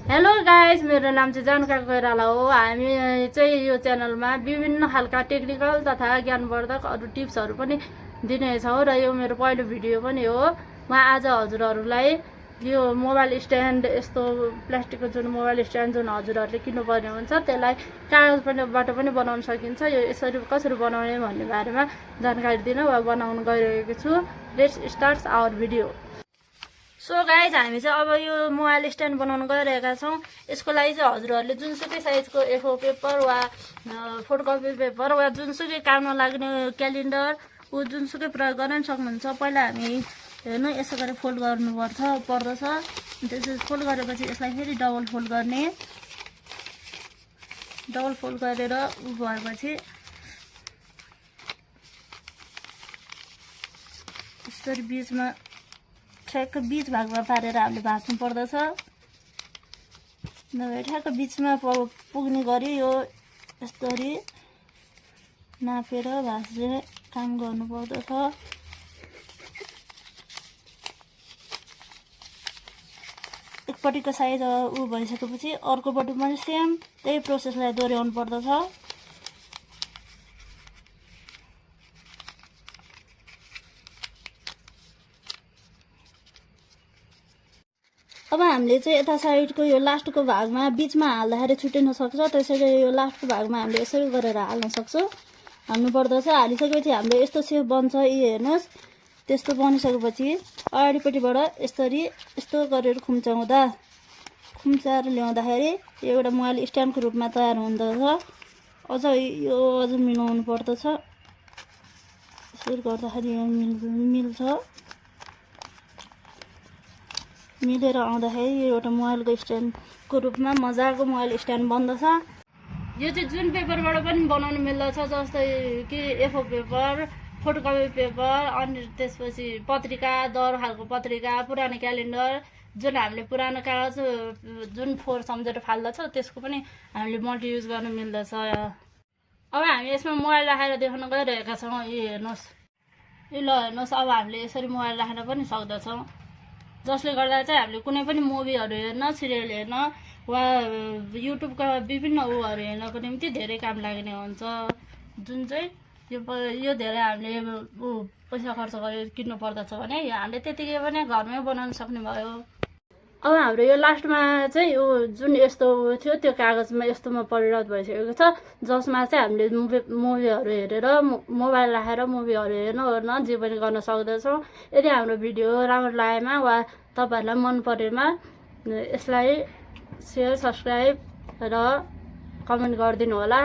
Hello guys, मेरो नाम चाहिँ जानका कोइराला हो। हामी चाहिँ यो च्यानलमा विभिन्न खालका टेक्निकल तथा ज्ञानवर्धक अरू टिप्सहरू पनि दिनेछौँ र यो मेरो पहिलो भिडियो पनि हो। म आज हजुरहरूलाई यो मोबाइल स्ट्यान्ड, यस्तो प्लास्टिकको जुन मोबाइल स्ट्यान्ड जुन हजुरहरूले किन्नुपर्ने हुन्छ त्यसलाई कागजबाट पनि बनाउन सकिन्छ। यो यसरी कसरी बनाउने भन्ने बारेमा जानकारी दिन वा बनाउन गइरहेको छु। Let's start our video. So guys, हामी चाहिँ अब यो मोबाइल स्ट्यान्ड बनाउन गइरहेका छौँ। यसको लागि चाहिँ हजुरहरूले जुनसुकै साइजको A4 पेपर वा फोटोकपी पेपर वा जुनसुकै काममा लाग्ने क्यालेन्डर जुनसुकै प्रयोग गर्न सक्नुहुन्छ। पहिला हामी हेर्नु यसो गरेर फोल्ड पर्दछ। त्यसपछि फोल्ड गरेपछि यसलाई फेरि डबल फोल्ड गर्ने। डबल फोल्ड गरेर भएपछि यसरी बीचमा ठ्याक्क बीच भागमा पारेर हामीले भाँच्नु पर्दछ। नभए ठ्याक्क बीचमा पुग्ने गरी यो यसरी नापेर भाँच्ने काम गर्नु पर्दछ। एकपट्टिको साइज भइसकेपछि अर्कोपट्टि पनि सेम त्यही प्रोसेसलाई दोहोऱ्याउनु पर्दछ। अब हामीले चाहिँ यता साइडको यो लास्टको भागमा बीचमा हाल्दाखेरि छुटिन सक्छ, त्यसैले यो लास्टको भागमा हामीले यसरी गरेर हाल्न सक्छौँ। हाल्नु पर्दछ। हालिसकेपछि हाम्रो यस्तो सेप बन्छ। यी हेर्नुहोस्, त्यस्तो बनिसकेपछि अगाडिपट्टिबाट यसरी यस्तो गरेर खुम्चाएर ल्याउँदाखेरि यो एउटा मोबाइल स्ट्यान्डको रूपमा तयार हुँदछ। अझ यो अझ मिलाउनु पर्दछ। यसरी गर्दाखेरि यो मिल्छ। मिलेर आउँदाखेरि यो एउटा मोबाइलको स्ट्यान्डको रूपमा मजाको मोबाइल स्ट्यान्ड बन्दछ। यो चाहिँ जुन पेपरबाट पनि बनाउनु मिल्दछ, जस्तै कि A4 पेपर, फोटोकपी पेपर, अनि त्यसपछि पत्रिका, दर खालको पत्रिका, पुरानो क्यालेन्डर, जुन हामीले पुरानो कागज जुन फोहोर सम्झेर फाल्दछ त्यसको पनि हामीले मल्टी युज गर्न मिल्दछ। अब हामी यसमा मोबाइल राखेर देखाउन गइरहेका छौँ। यो हेर्नुहोस्, यो ल हेर्नुहोस्, अब हामीले यसरी मोबाइल राखेर पनि सक्दछौँ। जसले गर्दा चाहिँ हामीले कुनै पनि मुभीहरू हेर्न, सिरियल हेर्न वा युट्युबका विभिन्न उहरू हेर्नको निम्ति धेरै काम लाग्ने हुन्छ। जुन चाहिँ यो धेरै हामीले पैसा खर्च गरेर किन्नु पर्दछ भने यो हामीले त्यतिकै पनि घरमै बनाउन सक्ने भयो। अब हाम्रो यो लास्टमा चाहिँ यो जुन यस्तो थियो त्यो कागजमा यस्तोमा परिणत भइसकेको छ, जसमा चाहिँ हामीले मुभीहरू हेरेर मोबाइल राखेर मुभीहरू हेर्न जे पनि गर्न सक्दछौँ। यदि हाम्रो भिडियो राम्रो लागेमा वा तपाईँहरूलाई मन परेमा यसलाई सेयर, सब्सक्राइब र कमेन्ट गरिदिनु होला।